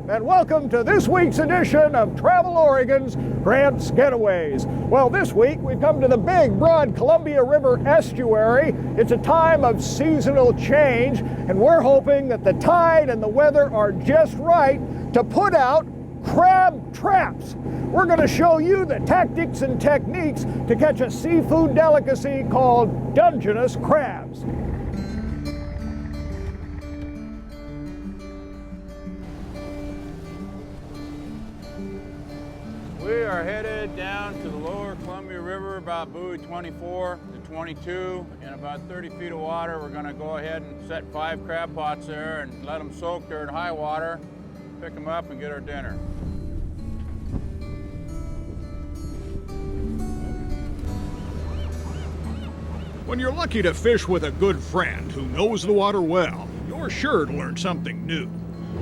and welcome to this week's edition of Travel Oregon's Grant's Getaways. Well, this week we've come to the big, broad Columbia River estuary. It's a time of seasonal change, and we're hoping that the tide and the weather are just right to put out crab traps. We're going to show you the tactics and techniques to catch a seafood delicacy called Dungeness crabs. We are headed down to the lower Columbia River, about buoy 24 to 22, in about 30 feet of water. We're going to go ahead and set 5 crab pots there and let them soak there in high water, pick them up and get our dinner. When you're lucky to fish with a good friend who knows the water well, you're sure to learn something new.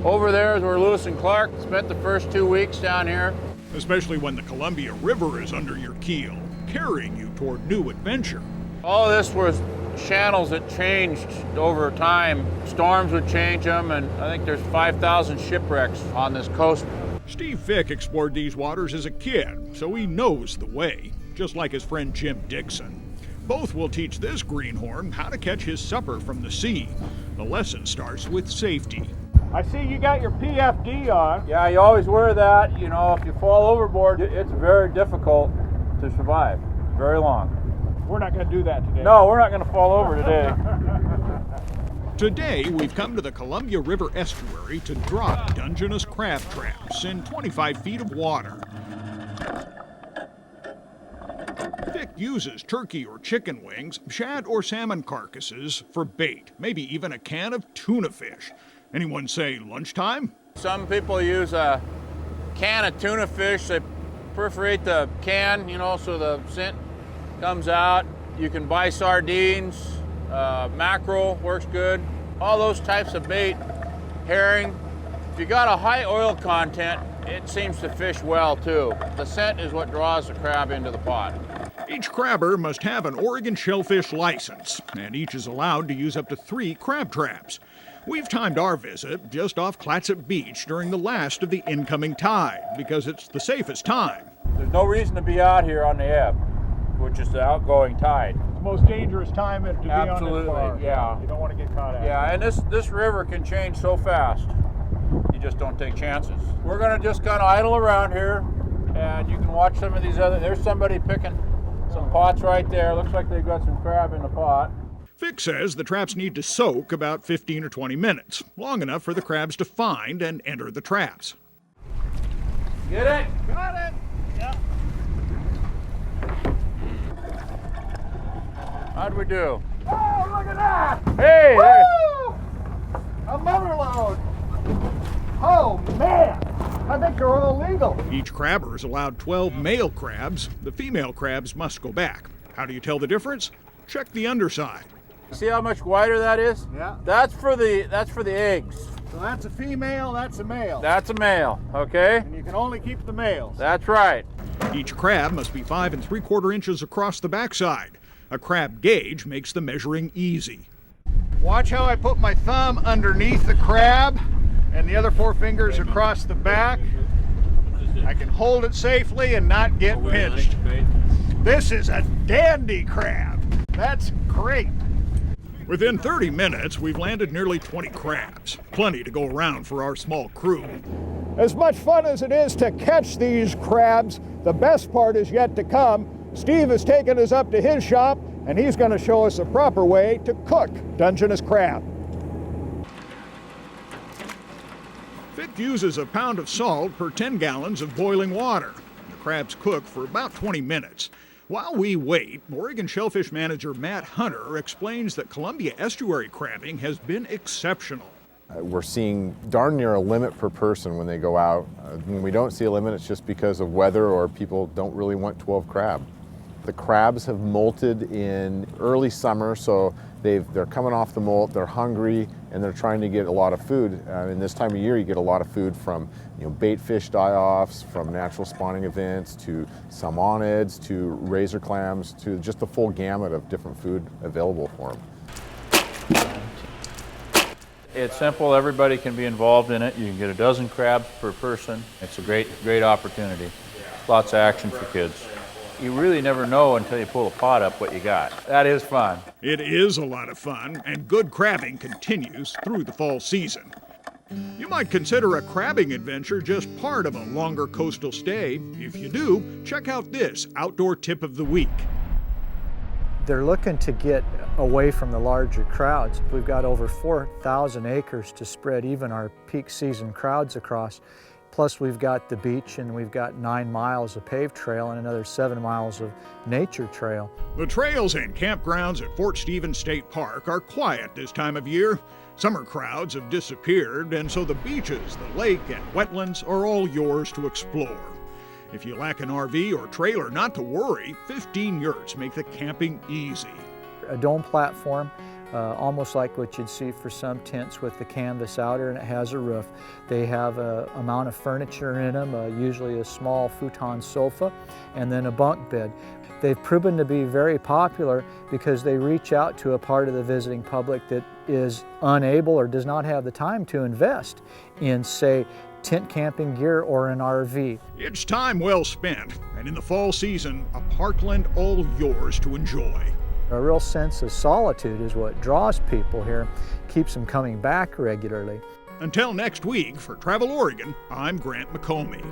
Over there is where Lewis and Clark spent the first 2 weeks down here. Especially when the Columbia River is under your keel, carrying you toward new adventure. All this was channels that changed over time. Storms would change them, and I think there's 5,000 shipwrecks on this coast. Steve Fick explored these waters as a kid, so he knows the way, just like his friend Jim Dixon. Both will teach this greenhorn how to catch his supper from the sea. The lesson starts with safety. I see you got your PFD on. Yeah, you always wear that. You know, if you fall overboard, it's very difficult to survive. Very long. We're not going to do that today. No, we're not going to fall over today. Today, we've come to the Columbia River estuary to drop Dungeness crab traps in 25 feet of water. Fick uses turkey or chicken wings, shad or salmon carcasses for bait, maybe even a can of tuna fish. Anyone say lunchtime? Some people use a can of tuna fish. They perforate the can, you know, so the scent comes out. You can buy sardines, mackerel works good. All those types of bait, herring. If you got a high oil content, it seems to fish well too. The scent is what draws the crab into the pot. Each crabber must have an Oregon shellfish license, and each is allowed to use up to 3 crab traps. We've timed our visit just off CLATSOP Beach during the last of the incoming tide because it's the safest time. There's no reason to be out here on the ebb, which is the outgoing tide. The most dangerous time to be Absolutely, on this bar. Yeah. You don't want to get caught out. Yeah, and this river can change so fast. You just don't take chances. We're gonna just kind of idle around here, and you can watch some of these other. There's somebody picking some pots right there. Looks like they've got some crab in the pot. Fick says the traps need to soak about 15 or 20 minutes, long enough for the crabs to find and enter the traps. Get it? Got it! Yeah. How'd we do? Oh, look at that! Hey! Woo! A mother load! Oh, man! I think they're all legal. Each crabber is allowed 12 male crabs. The female crabs must go back. How do you tell the difference? Check the underside. See how much wider that is? Yeah. That's for the eggs. So that's a female, that's a male. That's a male, okay? And you can only keep the males. That's right. Each crab must be 5 3/4 inches across the backside. A crab gauge makes the measuring easy. Watch how I put my thumb underneath the crab and the other 4 fingers across the back. I can hold it safely and not get pinched. This is a dandy crab. That's great. Within 30 minutes, we've landed nearly 20 crabs. Plenty to go around for our small crew. As much fun as it is to catch these crabs, the best part is yet to come. Steve has taken us up to his shop, and he's going to show us the proper way to cook Dungeness crab. Fick uses a pound of salt per 10 gallons of boiling water. The crabs cook for about 20 minutes. While we wait, Oregon Shellfish Manager Matt Hunter explains that Columbia estuary crabbing has been exceptional. We're seeing darn near a limit per person when they go out. When we don't see a limit, it's just because of weather or people don't really want 12 crab. The crabs have molted in early summer, so they're coming off the molt, they're hungry, and they're trying to get a lot of food. And this time of year, you get a lot of food from bait fish die-offs, from natural spawning events, to salmonids, to razor clams, to just the full gamut of different food available for them. It's simple, everybody can be involved in it. You can get a dozen crabs per person. It's a great opportunity. Lots of action for kids. You really never know until you pull the pot up what you got. That is fun. It is a lot of fun, and good crabbing continues through the fall season. You might consider a crabbing adventure just part of a longer coastal stay. If you do, check out this outdoor tip of the week. They're looking to get away from the larger crowds. We've got over 4,000 acres to spread even our peak season crowds across. Plus we've got the beach and we've got 9 miles of paved trail and another 7 miles of nature trail. The trails and campgrounds at Fort Stevens State Park are quiet this time of year. Summer crowds have disappeared, and so the beaches, the lake, and wetlands are all yours to explore. If you lack an RV or trailer, not to worry, 15 yurts make the camping easy. A dome platform, almost like what you'd see for some tents with the canvas outer, and it has a roof. They have an amount of furniture in them, usually a small futon sofa, and then a bunk bed. They've proven to be very popular because they reach out to a part of the visiting public that is unable or does not have the time to invest in, say, tent camping gear or an RV. It's time well spent, and in the fall season, a parkland all yours to enjoy. A real sense of solitude is what draws people here, keeps them coming back regularly. Until next week, for Travel Oregon, I'm Grant McOmie.